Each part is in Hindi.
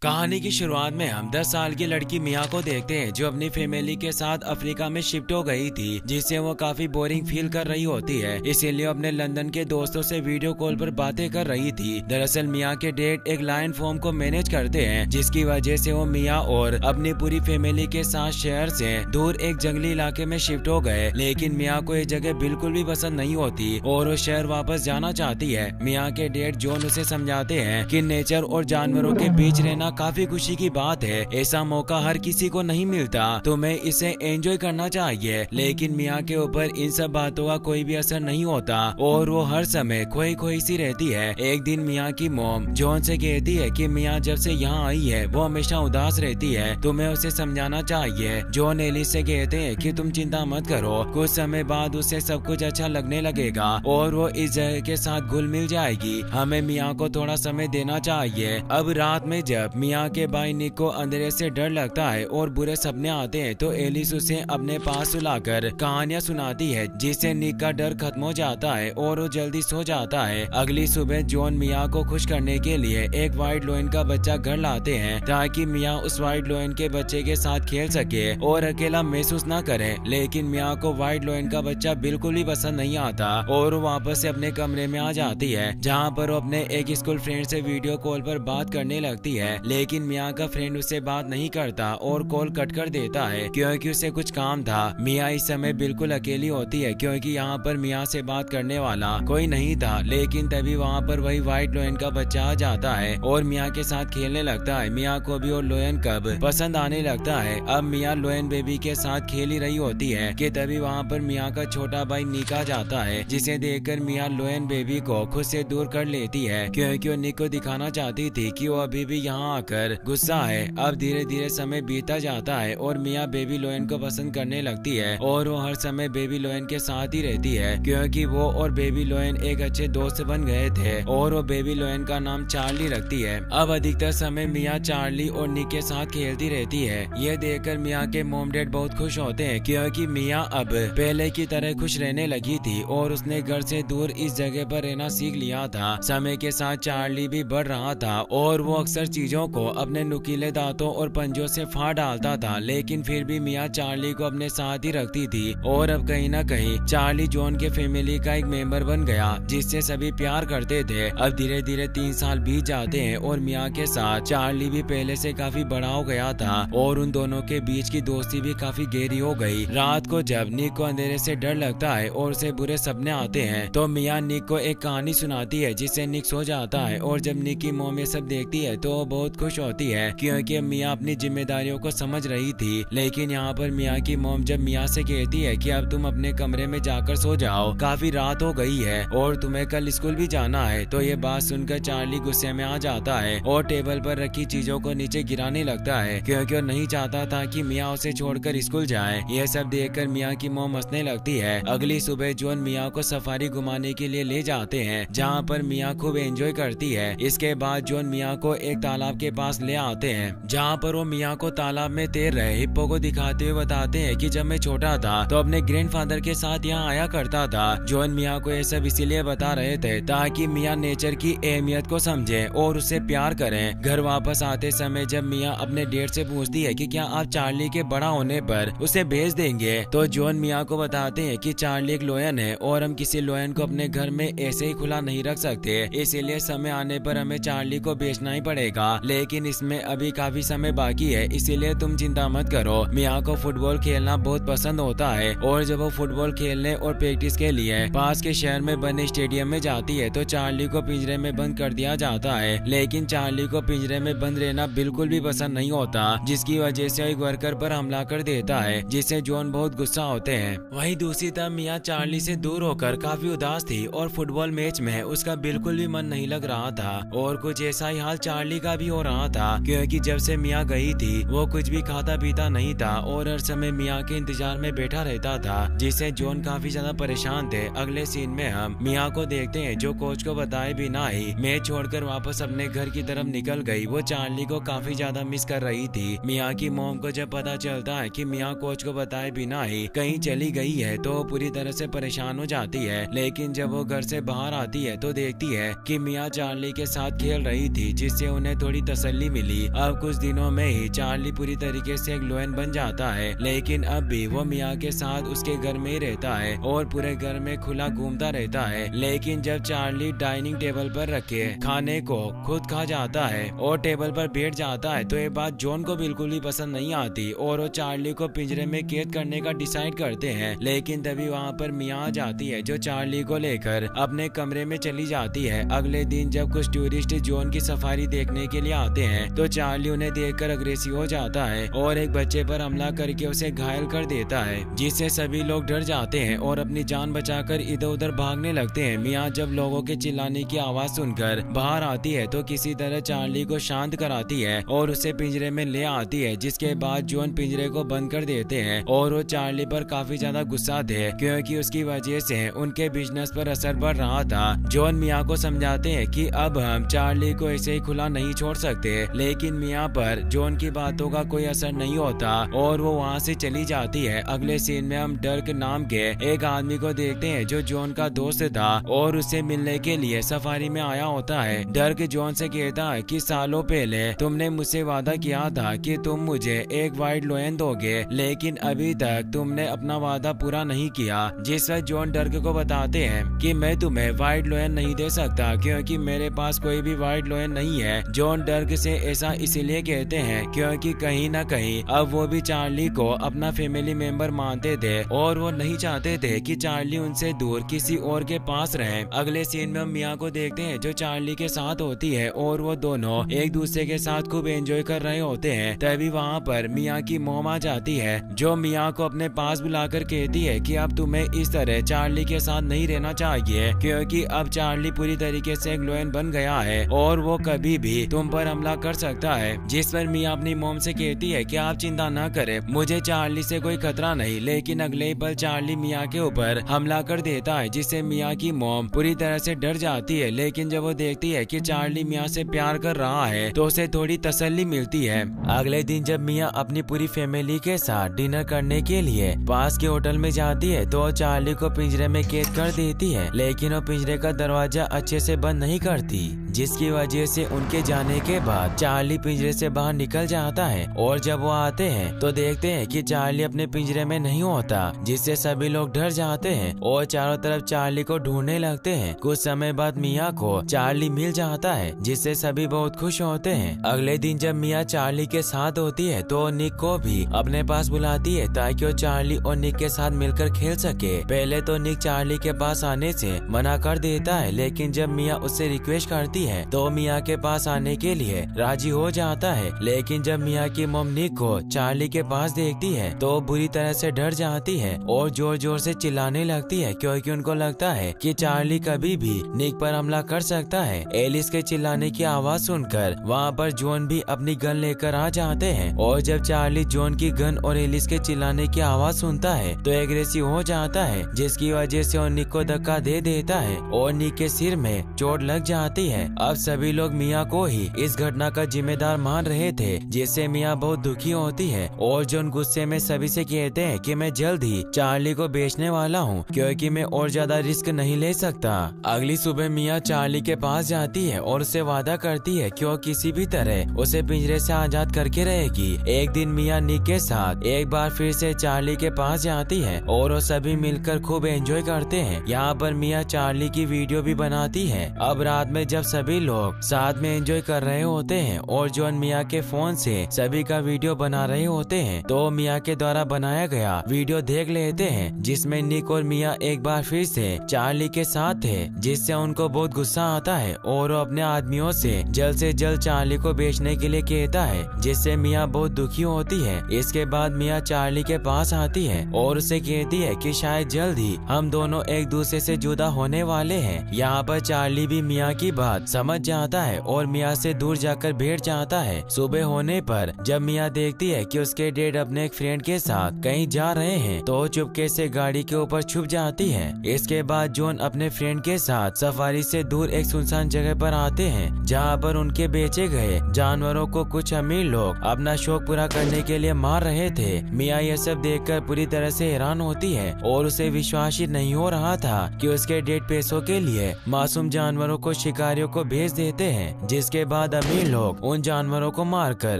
कहानी की शुरुआत में हम 10 साल की लड़की मिया को देखते हैं जो अपनी फैमिली के साथ अफ्रीका में शिफ्ट हो गई थी, जिससे वो काफी बोरिंग फील कर रही होती है। इसीलिए अपने लंदन के दोस्तों से वीडियो कॉल पर बातें कर रही थी। दरअसल मिया के डैड एक लायन फार्म को मैनेज करते हैं, जिसकी वजह से वो मिया और अपनी पूरी फैमिली के साथ शहर से दूर एक जंगली इलाके में शिफ्ट हो गए। लेकिन मिया को ये जगह बिल्कुल भी पसंद नहीं होती और वो शहर वापस जाना चाहती है। मिया के डैड जॉन उसे समझाते हैं कि नेचर और जानवरों के बीच रहना काफी खुशी की बात है, ऐसा मौका हर किसी को नहीं मिलता, तुम्हें इसे एंजॉय करना चाहिए। लेकिन मिया के ऊपर इन सब बातों का कोई भी असर नहीं होता और वो हर समय खोई खोई सी रहती है। एक दिन मिया की मॉम जॉन से कहती है कि मिया जब से यहाँ आई है वो हमेशा उदास रहती है, तुम्हें उसे समझाना चाहिए। जॉन एलिस से कहते हैं कि तुम चिंता मत करो, कुछ समय बाद उसे सब कुछ अच्छा लगने लगेगा और वो इस जगह के साथ घुल मिल जाएगी। हमें मिया को थोड़ा समय देना चाहिए। अब रात में जब मिया के भाई निक को अंधेरे से डर लगता है और बुरे सपने आते हैं तो एलिस उसे अपने पास सुलाकर कहानियां सुनाती है, जिससे निक का डर खत्म हो जाता है और वो जल्दी सो जाता है। अगली सुबह जॉन मिया को खुश करने के लिए एक व्हाइट लोयन का बच्चा घर लाते हैं ताकि मिया उस व्हाइट लोयन के बच्चे के साथ खेल सके और अकेला महसूस न करे। लेकिन मिया को व्हाइट लोयन का बच्चा बिल्कुल भी पसंद नहीं आता और वो वापस से अपने कमरे में आ जाती है, जहाँ पर वो अपने एक स्कूल फ्रेंड से वीडियो कॉल पर बात करने लगती है। लेकिन मिया का फ्रेंड उससे बात नहीं करता और कॉल कट कर देता है क्योंकि उसे कुछ काम था। मिया इस समय बिल्कुल अकेली होती है क्योंकि यहाँ पर मिया से बात करने वाला कोई नहीं था। लेकिन तभी वहाँ पर वही व्हाइट लोयन का बच्चा आ जाता है और मिया के साथ खेलने लगता है। मिया को भी और लोयन कब पसंद आने लगता है। अब मिया लोयन बेबी के साथ खेल ही रही होती है कि तभी वहाँ पर मिया का छोटा भाई निक आ जाता है, जिसे देखकर मिया लोयन बेबी को खुद से दूर कर लेती है क्योंकि वो निक को दिखाना चाहती थी कि वो अभी भी यहाँ आकर गुस्सा है। अब धीरे धीरे समय बीता जाता है और मिया बेबी लोयन को पसंद करने लगती है और वो हर समय बेबी लोयन के साथ ही रहती है क्योंकि वो और बेबी लोयन एक अच्छे दोस्त बन गए थे और वो बेबी लोयन का नाम चार्ली रखती है। अब अधिकतर समय मिया चार्ली और निक के साथ खेलती रहती है। यह देखकर मिया के मॉम डैड बहुत खुश होते हैं क्योंकि मिया अब पहले की तरह खुश रहने लगी थी और उसने घर से दूर इस जगह पर रहना सीख लिया था। समय के साथ चार्ली भी बढ़ रहा था और वो अक्सर चीजों को अपने नुकीले दांतों और पंजों से फाड़ डालता था, लेकिन फिर भी मिया चार्ली को अपने साथ ही रखती थी और अब कहीं ना कहीं चार्ली जॉन के फैमिली का एक मेंबर बन गया, जिससे सभी प्यार करते थे। अब धीरे धीरे 3 साल बीत जाते हैं और मिया के साथ चार्ली भी पहले से काफी बड़ा हो गया था और उन दोनों के बीच की दोस्ती भी काफी गहरी हो गई। रात को जब निक को अंधेरे से डर लगता है और उसे बुरे सपने आते हैं तो मिया निक को एक कहानी सुनाती है, जिससे निक सो जाता है और जब निक की मॉम ये सब देखती है तो वो बहुत खुश होती है क्योंकि मिया अपनी जिम्मेदारियों को समझ रही थी। लेकिन यहाँ पर मिया की मॉम जब मिया से कहती है कि अब तुम अपने कमरे में जाकर सो जाओ, काफी रात हो गई है और तुम्हें कल स्कूल भी जाना है, तो ये बात सुनकर चार्ली गुस्से में आ जाता है और टेबल पर रखी चीजों को नीचे गिराने लगता है क्योंकि वो नहीं चाहता था कि मिया उसे छोड़कर स्कूल जाए। यह सब देखकर मिया की मॉम हंसने लगती है। अगली सुबह जॉन मिया को सफारी घुमाने के लिए ले जाते हैं, जहाँ पर मिया खूब एंजॉय करती है। इसके बाद जॉन मिया को एक तालाब के पास ले आते हैं, जहाँ पर वो मिया को तालाब में तैर रहे हिप्पो को दिखाते हुए बताते हैं कि जब मैं छोटा था तो अपने ग्रैंडफादर के साथ यहाँ आया करता था। जॉन मिया को ये सब इसीलिए बता रहे थे ताकि मिया नेचर की अहमियत को समझे और उससे प्यार करें। घर वापस आते समय जब मिया अपने डैड से पूछती है कि क्या आप चार्ली के बड़ा होने पर उसे भेज देंगे, तो जॉन मिया को बताते हैं कि चार्ली एक लोयन है और हम किसी लोयन को अपने घर में ऐसे ही खुला नहीं रख सकते, इसीलिए समय आने पर हमें चार्ली को बेचना ही पड़ेगा। लेकिन इसमें अभी काफी समय बाकी है, इसीलिए तुम चिंता मत करो। मिया को फुटबॉल खेलना बहुत पसंद होता है और जब वो फुटबॉल खेलने और प्रैक्टिस के लिए पास के शहर में बने स्टेडियम में जाती है तो चार्ली को पिंजरे में बंद कर दिया जाता है। लेकिन चार्ली को पिंजरे में बंद रहना बिल्कुल भी पसंद नहीं होता, जिसकी वजह से एक वर्कर पर हमला कर देता है, जिससे जॉन बहुत गुस्सा होते हैं। वहीं दूसरी तरफ मिया चार्ली से दूर होकर काफी उदास थी और फुटबॉल मैच में उसका बिल्कुल भी मन नहीं लग रहा था और कुछ ऐसा ही हाल चार्ली का भी हो रहा था क्योंकि जब से मिया गई थी वो कुछ भी खाता पीता नहीं था और हर समय मिया के इंतजार में बैठा रहता था, जिससे जॉन काफी ज्यादा परेशान थे। अगले सीन में हम मिया को देखते हैं जो कोच को बताए बिना ही मैच छोड़कर वापस अपने घर की तरफ निकल गई। वो चार्ली को काफी ज्यादा मिस कर रही थी। मिया की मॉम को जब पता चलता है कि मिया कोच को बताए बिना ही कहीं चली गई है तो वो पूरी तरह से परेशान हो जाती है। लेकिन जब वो घर से बाहर आती है तो देखती है कि मिया चार्ली के साथ खेल रही थी, जिससे उन्हें थोड़ी तसल्ली मिली। अब कुछ दिनों में ही चार्ली पूरी तरीके से एक लोयन बन जाता है, लेकिन अब भी वो मिया के साथ उसके घर में ही रहता है और पूरे घर में खुला घूमता रहता है। लेकिन जब चार्ली डाइनिंग टेबल पर रखे खाने को खुद खा जाता है और टेबल पर बैठ जाता है तो ये बात जॉन को बिल्कुल भी पसंद नहीं आती और वो चार्ली को पिंजरे में कैद करने का डिसाइड करते हैं। लेकिन तभी वहाँ पर मिया आ जाती है जो चार्ली को लेकर अपने कमरे में चली जाती है। अगले दिन जब कुछ टूरिस्ट जॉन की सफारी देखने के लिए आते हैं तो चार्ली उन्हें देखकर अग्रेसिव हो जाता है और एक बच्चे पर हमला करके उसे घायल कर देता है, जिससे सभी लोग डर जाते हैं और अपनी जान बचाकर इधर उधर भागने लगते हैं। मिया जब लोगों के चिल्लाने की आवाज सुनकर बाहर आती है तो किसी तरह चार्ली को शांत कराती है और उसे पिंजरे में ले आती है, जिसके बाद जॉन पिंजरे को बंद कर देते हैं और वो चार्ली पर काफी ज्यादा गुस्सा थे क्योंकि उसकी वजह से उनके बिजनेस पर असर पड़ रहा था। जॉन मिया को समझाते हैं कि अब हम चार्ली को ऐसे ही खुला नहीं छोड़ सकते, लेकिन मिया पर जॉन की बातों का कोई असर नहीं होता और वो वहाँ से चली जाती है। अगले सीन में हम डर्क नाम के एक आदमी को देखते हैं जो जॉन का दोस्त था और उससे मिलने के लिए सफारी में आया होता है। डर्क जॉन से कहता है कि सालों पहले तुमने मुझसे वादा किया था कि तुम मुझे एक वाइट लोयन दोगे, लेकिन अभी तक तुमने अपना वादा पूरा नहीं किया। जिस वक्त जॉन डर्क को बताते हैं कि मैं तुम्हें वाइट लोयन नहीं दे सकता क्योंकि मेरे पास कोई भी वाइट लोयन नहीं है। जॉन डर्क से ऐसा इसीलिए कहते हैं क्योंकि कहीं ना कहीं अब वो भी चार्ली को अपना फैमिली मेंबर मानते थे और वो नहीं चाहते थे कि चार्ली उनसे दूर किसी और के पास रहे। अगले सीन में हम मिया को देखते हैं जो चार्ली के साथ होती है और वो दोनों एक दूसरे के साथ खूब एंजॉय कर रहे होते हैं। तभी वहाँ पर मिया की मॉम आ जाती है जो मिया को अपने पास बुलाकर कहती है कि अब तुम्हें इस तरह चार्ली के साथ नहीं रहना चाहिए क्योंकि अब चार्ली पूरी तरीके से एक लोयन बन गया है और वो कभी भी तुम पर हमला कर सकता है। जिस पर मिया अपनी मॉम से कहती है कि आप चिंता न करें, मुझे चार्ली से कोई खतरा नहीं। लेकिन अगले ही पल चार्ली मिया के ऊपर हमला कर देता है जिससे मिया की मॉम पूरी तरह से डर जाती है। लेकिन जब वो देखती है कि चार्ली मिया से प्यार कर रहा है तो उसे थोड़ी तसल्ली मिलती है। अगले दिन जब मिया अपनी पूरी फैमिली के साथ डिनर करने के लिए पास के होटल में जाती है तो चार्ली को पिंजरे में कैद कर देती है, लेकिन वो पिंजरे का दरवाजा अच्छे से बंद नहीं करती, जिसकी वजह से उनके जाने के बाद चार्ली पिंजरे से बाहर निकल जाता है। और जब वो आते हैं तो देखते हैं कि चार्ली अपने पिंजरे में नहीं होता, जिससे सभी लोग डर जाते हैं और चारों तरफ चार्ली को ढूंढने लगते हैं। कुछ समय बाद मिया को चार्ली मिल जाता है, जिससे सभी बहुत खुश होते हैं। अगले दिन जब मिया चार्ली के साथ होती है तो निक को भी अपने पास बुलाती है ताकि वो चार्ली और निक के साथ मिलकर खेल सके। पहले तो निक चार्ली के पास आने से मना कर देता है, लेकिन जब मिया उससे रिक्वेस्ट करती है तो मिया के पास आने के लिए राजी हो जाता है। लेकिन जब मिया की मॉम निक को चार्ली के पास देखती है तो बुरी तरह से डर जाती है और जोर जोर से चिल्लाने लगती है क्योंकि उनको लगता है कि चार्ली कभी भी निक पर हमला कर सकता है। एलिस के चिल्लाने की आवाज सुनकर वहाँ पर जॉन भी अपनी गन लेकर आ जाते हैं और जब चार्ली जॉन की गन और एलिस के चिल्लाने की आवाज सुनता है तो एग्रेसिव हो जाता है, जिसकी वजह से वो निक को धक्का दे देता है और निक के सिर में चोट लग जाती है। अब सभी लोग मिया को ही इस घटना का जिम्मेदार मान रहे थे, जिससे मिया बहुत दुखी होती है और जॉन गुस्से में सभी से कहते हैं कि मैं जल्द ही चार्ली को बेचने वाला हूँ क्योंकि मैं और ज्यादा रिस्क नहीं ले सकता। अगली सुबह मिया चार्ली के पास जाती है और उससे वादा करती है कि वो किसी भी तरह उसे पिंजरे से आजाद करके रहेगी। एक दिन मिया निक के साथ एक बार फिर से चार्ली के पास जाती है और वो सभी मिलकर खूब एंजॉय करते हैं। यहाँ पर मिया चार्ली की वीडियो भी बनाती है। अब रात में जब सभी लोग साथ में एंजॉय कर रहे होते हैं और जॉन मिया के फोन से सभी का वीडियो बना रहे होते हैं तो मिया के द्वारा बनाया गया वीडियो देख लेते हैं, जिसमें निक और मिया एक बार फिर से चार्ली के साथ थे, जिससे उनको बहुत गुस्सा आता है और वो अपने आदमियों से जल्द चार्ली को बेचने के लिए कहता है, जिससे मिया बहुत दुखी होती है। इसके बाद मिया चार्ली के पास आती है और उसे कहती है कि शायद जल्द ही हम दोनों एक दूसरे से जुदा होने वाले हैं। यहाँ पर चार्ली भी मिया की बात समझ जाता है और मिया से दूर जाकर बैठ जाता है। सुबह होने पर जब मिया देखती है कि उसके डैड अपने एक फ्रेंड के साथ कहीं जा रहे हैं तो चुपके से गाड़ी के ऊपर छुप जाती है। इसके बाद जॉन अपने फ्रेंड के साथ सफारी से दूर एक सुनसान जगह पर आते हैं जहाँ पर उनके बेचे गए जानवरों को कुछ अमीर लोग अपना शौक पूरा करने के लिए मार रहे थे। मिया यह सब देखकर पूरी तरह से हैरान होती है और उसे विश्वास ही नहीं हो रहा था कि उसके डैड पैसों के लिए मासूम जानवरों को शिकारियों को भेज देते हैं। जिसके बाद बाद अमीर लोग उन जानवरों को मारकर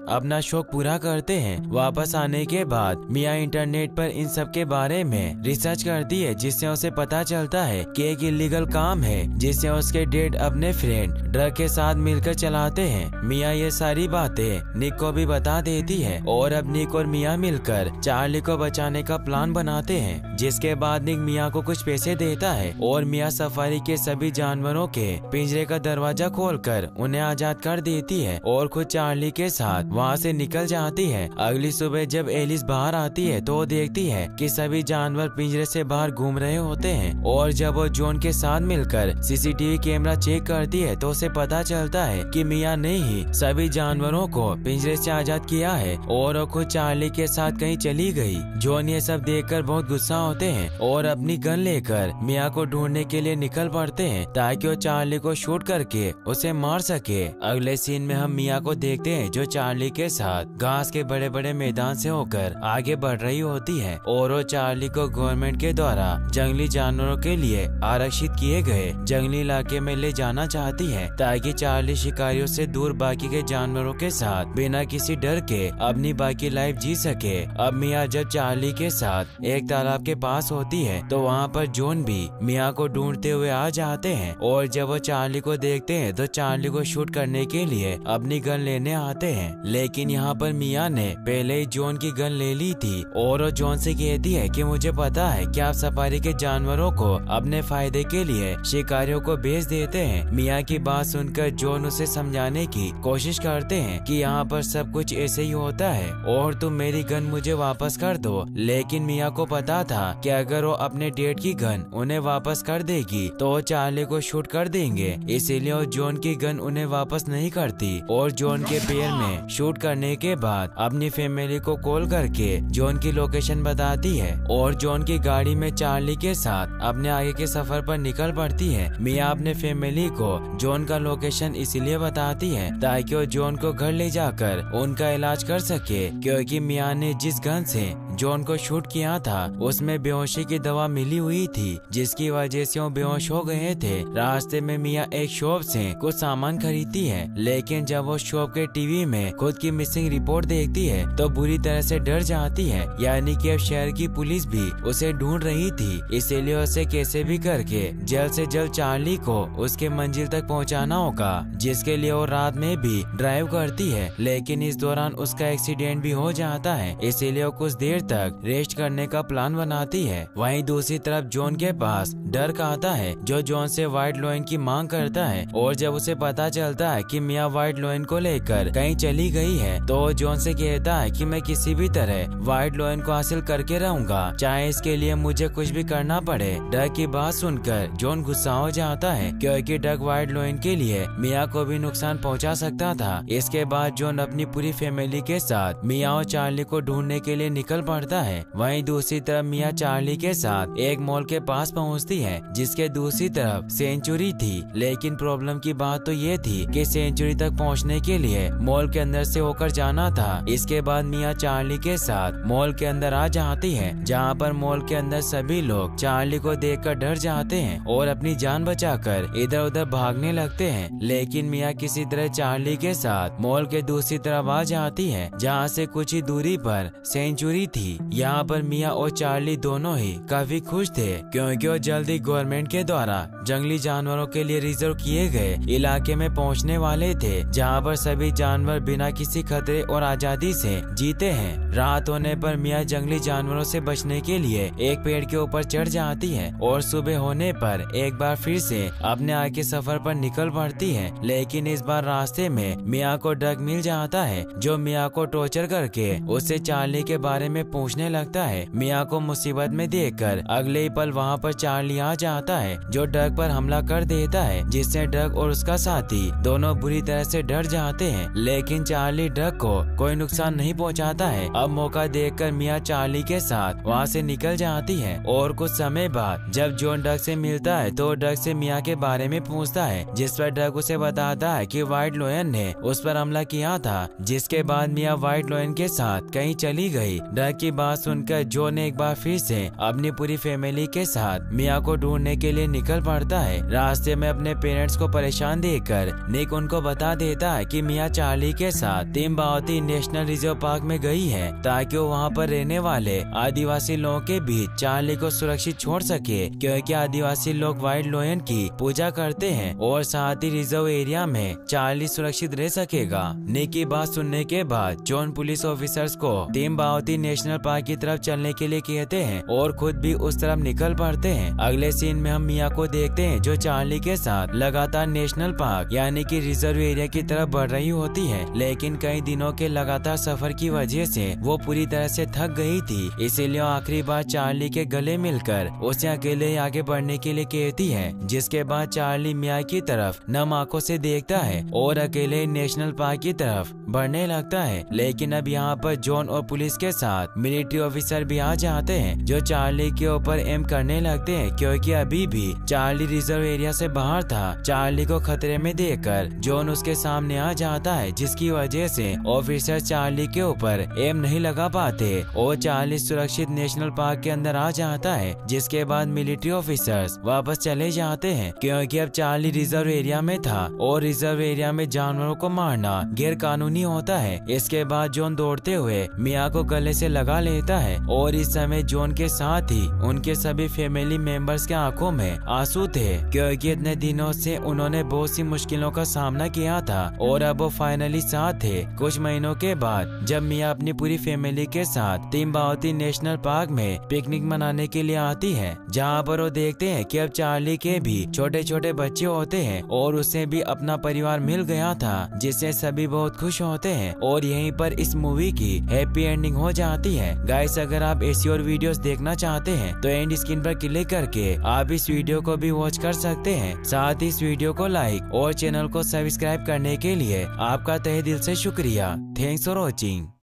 अपना शौक पूरा करते हैं। वापस आने के बाद मिया इंटरनेट पर इन सब के बारे में रिसर्च करती है, जिससे उसे पता चलता है कि एक इलीगल काम है जिससे उसके डैड अपने फ्रेंड ड्रग के साथ मिलकर चलाते हैं। मिया ये सारी बातें निक को भी बता देती है और अब निक और मिया मिलकर चार्ली को बचाने का प्लान बनाते हैं, जिसके बाद निक मिया को कुछ पैसे देता है और मिया सफारी के सभी जानवरों के पिंजरे का दरवाजा खोलकर उन्हें आजाद कर देती है और खुद चार्ली के साथ वहाँ से निकल जाती है। अगली सुबह जब एलिस बाहर आती है तो देखती है कि सभी जानवर पिंजरे से बाहर घूम रहे होते हैं और जब वो जॉन के साथ मिलकर सीसीटीवी कैमरा चेक करती है तो उसे पता चलता है कि मिया ने ही सभी जानवरों को पिंजरे से आजाद किया है और वो खुद चार्ली के साथ कहीं चली गई। जॉन ये सब देखकर बहुत गुस्सा होते हैं और अपनी गन लेकर मिया को ढूंढने के लिए निकल पड़ते हैं ताकि वो चार्ली को शूट करके उसे मार सके। अगले सीन में हम मिया को देखते हैं जो चार्ली के साथ घास के बड़े बड़े मैदान से होकर आगे बढ़ रही होती है और वो चार्ली को गवर्नमेंट के द्वारा जंगली जानवरों के लिए आरक्षित किए गए जंगली इलाके में ले जाना चाहती है ताकि चार्ली शिकारियों से दूर बाकी के जानवरों के साथ बिना किसी डर के अपनी बाकी लाइफ जी सके। अब मिया जब चार्ली के साथ एक तालाब के पास होती है तो वहाँ पर जॉन भी मिया को ढूंढते हुए आ जाते हैं और जब वो चार्ली को देखते हैं तो चार्ली को शूट करने के लिए अपनी गन लेने आते हैं, लेकिन यहाँ पर मिया ने पहले ही जॉन की गन ले ली थी और वो जॉन से कहती है कि मुझे पता है कि आप सफारी के जानवरों को अपने फायदे के लिए शिकारियों को बेच देते हैं। मिया की बात सुनकर जॉन उसे समझाने की कोशिश करते हैं कि यहाँ पर सब कुछ ऐसे ही होता है और तुम मेरी गन मुझे वापस कर दो, लेकिन मिया को पता था कि अगर वो अपने डैड की गन उन्हें वापस कर देगी तो वो चार्ली को शूट कर देंगे, इसीलिए वो जॉन की गन उन्हें वापस नहीं करती और जॉन के पैर में शूट करने के बाद अपनी फैमिली को कॉल करके जॉन की लोकेशन बताती है और जॉन की गाड़ी में चार्ली के साथ अपने आगे के सफर पर निकल पड़ती है। मिया अपने फैमिली को जॉन का लोकेशन इसीलिए बताती है ताकि वो जॉन को घर ले जाकर उनका इलाज कर सके, क्योंकि मिया ने जिस गन से जॉन को शूट किया था उसमें बेहोशी की दवा मिली हुई थी, जिसकी वजह से वो बेहोश हो गए थे। रास्ते में मिया एक शॉप से कुछ सामान खरीदती है, लेकिन जब वो शॉप के टीवी में खुद की मिसिंग रिपोर्ट देखती है तो बुरी तरह से डर जाती है, यानी कि अब शहर की पुलिस भी उसे ढूंढ रही थी, इसीलिए उसे कैसे भी करके जल्द से जल्द चार्ली को उसके मंजिल तक पहुंचाना होगा, जिसके लिए वो रात में भी ड्राइव करती है। लेकिन इस दौरान उसका एक्सीडेंट भी हो जाता है, इसीलिए वो कुछ देर तक रेस्ट करने का प्लान बनाती है। वहीं दूसरी तरफ जॉन के पास डर्क आता है जो जॉन से व्हाइट लोइन की मांग करता है और जब उसे पता चलता है कि मिया व्हाइट लोइन को लेकर कहीं चली गई है तो जॉन से कहता है कि मैं किसी भी तरह व्हाइट लोइन को हासिल करके रहूंगा, चाहे इसके लिए मुझे कुछ भी करना पड़े। डक की बात सुनकर जॉन गुस्सा हो जाता है क्योंकि डक व्हाइट लोइन के लिए मिया को भी नुकसान पहुंचा सकता था। इसके बाद जॉन अपनी पूरी फैमिली के साथ मिया और चार्ली को ढूंढने के लिए निकल पड़ता है। वहीं दूसरी तरफ मिया चार्ली के साथ एक मॉल के पास पहुंचती है जिसके दूसरी तरफ सेंचुरी थी, लेकिन प्रॉब्लम की बात तो ये थी कि सेंचुरी तक पहुंचने के लिए मॉल के अंदर से होकर जाना था। इसके बाद मिया चार्ली के साथ मॉल के अंदर आ जाती है, जहां पर मॉल के अंदर सभी लोग चार्ली को देखकर डर जाते हैं और अपनी जान बचाकर इधर उधर भागने लगते हैं। लेकिन मिया किसी तरह चार्ली के साथ मॉल के दूसरी तरफ आ जाती है, जहां से कुछ ही दूरी पर सेंचुरी थी। यहाँ पर मिया और चार्ली दोनों ही काफी खुश थे क्योंकि वो जल्दी गवर्नमेंट के द्वारा जंगली जानवरों के लिए रिजर्व किए गए इलाके में पहुँचने वाले थे, जहाँ पर सभी जानवर बिना किसी खतरे और आजादी से जीते हैं। रात होने पर मिया जंगली जानवरों से बचने के लिए एक पेड़ के ऊपर चढ़ जाती है और सुबह होने पर एक बार फिर से अपने आगे सफर पर निकल पड़ती है, लेकिन इस बार रास्ते में मिया को डक मिल जाता है जो मिया को टॉर्चर करके उससे चार्ली के बारे में पूछने लगता है। मिया को मुसीबत में देखकर अगले ही पल वहाँ पर चार्ली आ जाता है जो डक पर हमला कर देता है, जिससे डक और उसका साथी दोनों बुरी तरह से डर जाते हैं, लेकिन चार्ली डक को कोई नुकसान नहीं पहुंचाता है। अब मौका देखकर मिया चार्ली के साथ वहां से निकल जाती है और कुछ समय बाद जब जॉन डक से मिलता है तो डक से मिया के बारे में पूछता है, जिस पर डक उसे बताता है कि व्हाइट लोयन ने उस पर हमला किया था, जिसके बाद मिया व्हाइट लोयन के साथ कहीं चली गई। डक जिसकी बात सुनकर जॉन ने एक बार फिर से अपनी पूरी फैमिली के साथ मिया को ढूंढने के लिए निकल पड़ता है। रास्ते में अपने पेरेंट्स को परेशान देखकर निक उनको बता देता है कि मिया चार्ली के साथ तिम्बावती नेशनल रिजर्व पार्क में गई है ताकि वो वहाँ पर रहने वाले आदिवासी लोगों के बीच चार्ली को सुरक्षित छोड़ सके, क्योंकि आदिवासी लोग वाइल्ड लायन की पूजा करते हैं और साथ ही रिजर्व एरिया में चार्ली सुरक्षित रह सकेगा। निक की बात सुनने के बाद जॉन पुलिस ऑफिसर्स को तिम्बावती नेशनल पार्क की तरफ चलने के लिए कहते हैं और खुद भी उस तरफ निकल पड़ते हैं। अगले सीन में हम मिया को देखते हैं जो चार्ली के साथ लगातार नेशनल पार्क यानी कि रिजर्व एरिया की तरफ बढ़ रही होती है, लेकिन कई दिनों के लगातार सफर की वजह से वो पूरी तरह से थक गई थी, इसीलिए आखिरी बार चार्ली के गले मिलकर उसे अकेले आगे बढ़ने के लिए कहती है। जिसके बाद चार्ली मिया की तरफ नम आंखों से देखता है और अकेले नेशनल पार्क की तरफ बढ़ने लगता है। लेकिन अब यहाँ पर जॉन और पुलिस के साथ मिलिट्री ऑफिसर भी आ जाते हैं जो चार्ली के ऊपर एम करने लगते हैं, क्योंकि अभी भी चार्ली रिजर्व एरिया से बाहर था। चार्ली को खतरे में देखकर जॉन उसके सामने आ जाता है, जिसकी वजह से ऑफिसर चार्ली के ऊपर एम नहीं लगा पाते और चार्ली सुरक्षित नेशनल पार्क के अंदर आ जाता है। जिसके बाद मिलिट्री ऑफिसर्स वापस चले जाते हैं, क्योंकि अब चार्ली रिजर्व एरिया में था और रिजर्व एरिया में जानवरों को मारना गैर कानूनी होता है। इसके बाद जॉन दौड़ते हुए मिया को गले से लगा लेता है और इस समय जॉन के साथ ही उनके सभी फैमिली मेंबर्स के आंखों में आंसू थे, क्योंकि इतने दिनों से उन्होंने बहुत सी मुश्किलों का सामना किया था और अब वो फाइनली साथ थे। कुछ महीनों के बाद जब मिया अपनी पूरी फैमिली के साथ तिम्बावती नेशनल पार्क में पिकनिक मनाने के लिए आती है, जहाँ पर वो देखते हैं कि अब चार्ली के भी छोटे छोटे बच्चे होते हैं और उसे भी अपना परिवार मिल गया था, जिससे सभी बहुत खुश होते हैं और यहीं पर इस मूवी की हैप्पी एंडिंग हो जाती है। गाइस, अगर आप ऐसी और वीडियोस देखना चाहते हैं तो एंड स्क्रीन पर क्लिक करके आप इस वीडियो को भी वॉच कर सकते हैं। साथ ही इस वीडियो को लाइक और चैनल को सब्सक्राइब करने के लिए आपका तहे दिल से शुक्रिया। Thanks for watching.